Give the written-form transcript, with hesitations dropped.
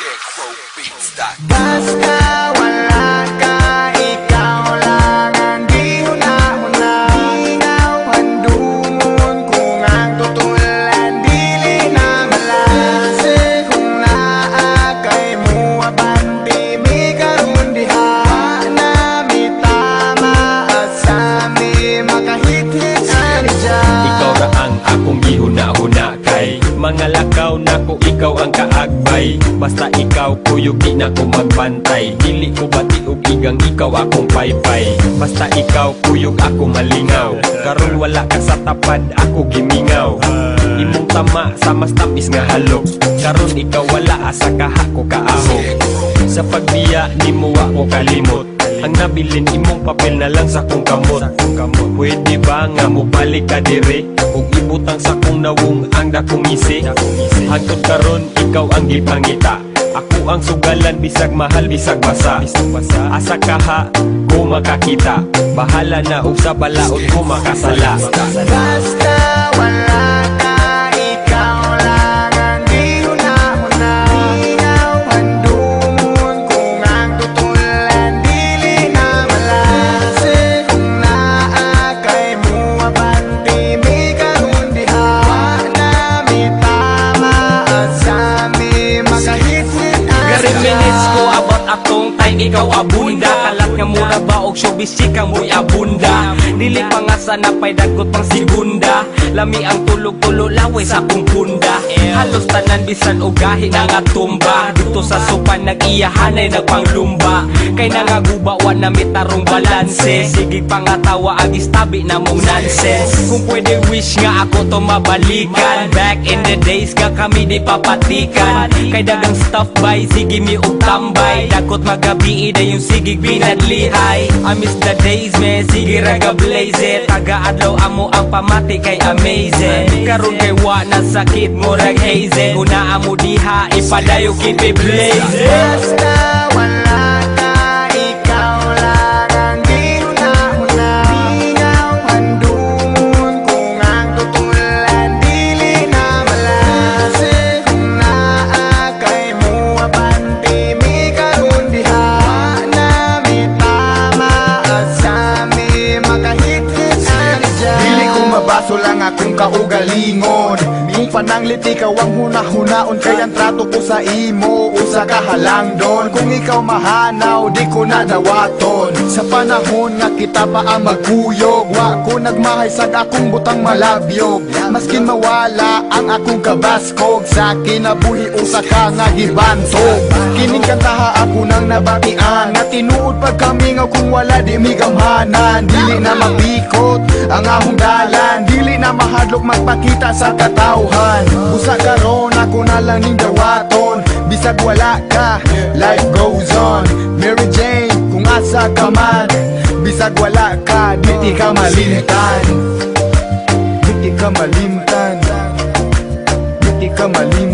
Basta wala ka, ikaw lang ang di huna-huna. Ikaw handungon kung ang tutulan dili na malase. Kung naa kay mo abanti mi karon diha na mi tama at sa mi makahit-hit ani dyan. Ikaw ra ang akong gihuna-huna kay mga lakaw nako ikaw ang kaagbay. Basta ikaw kuyog di na ko magbantay. Dili ko bati og igang ikaw akong paypay. Basta ikaw kuyog ako malingaw. Karon wala ka sa tapad ako gimingaw. Imong tama sa mas tapis nga halok. Karon ikaw wala asa kaha ko kaaho. Sa pagbiya nimo wa ko kalimot. Ang nabilin imong papel na lang sa kong kamot. Pwede ba nga mo balik ka dire ug ibutang sa kong nawong ang dakong isi. Hangtod karon ikaw ang gipangita. Ako ang sugalan bisag mahal bisag basa. Asa kaha ko makakita. Bahala na ug sa balaod ko makasala. Basta wala ka, ikaw lang ang di huna-huna. Ikaw handungon kung ang tutulan dili na malase. Kung naa kay mo abanti mi karon diha na mi tama at sa mi makahit-hit Gary minutes ko about atong time ikaw abunda. Kalat nga mura ba og showbiz chika mo'y abunda. Dili pa nga sana pa'y dagot pang segunda. Lami ang tulog-tulo laway sa akong punda. Halos tanan bisan og gahi na nga tumba. Dito sa sopan nag-iyahanay nagpanglumba. Kay nangagubawan na mitarong balanse. Sige pa nga tawa ag istabi na mong nonsense. Kung pwede wish nga ako to mabalikan. Back in the days nga kami di papatikan. Kay dagang stuff by sige mi og tambay. Dagot magabi na yung sigig binadlihay. I miss the days man, sige raga blaze it. Taga-adlaw amo ang pamati kay amazing. Karon kay wa na sakit mo rag hazen. Kuna amo diha ipadayo keep blaze. Basta wala ka, ikaw lang ang di huna-huna. Ikaw handungon kung ang tutulan dili na malase. Kung naa kay mo abanti mi karon diha na mi tama at sa mi makahit-hit ani dyan. Dili ko mabaso lang akong kaugalingon. Kung pananglit ikaw ang huna-hunaon kay ang trato ko sa imo usa ka halangdon. Kung ikaw mahanaw di ko na dawaton. Sa panahon nga kita pa ang magkuyog, wa ko nagmahay sa akong butang malabyog. Maskin mawala ang akong kabaskog, sa kinabuhi usa ka nga gibantog. Kining kantaha ako nang nabatian nga tinuod pag kami nga kung wala di mi gamhanan. Dili na mapikot ang ahong dalan, dili na mahadlok magpakita sa katawhan. Busa karon ako na lang ning dawaton. Bisag wala ka, life goes on. Mary Jane, kung asa ka man. Bisag wala ka, di ka malimtan. Di ka malimtan. Di ka malimtan.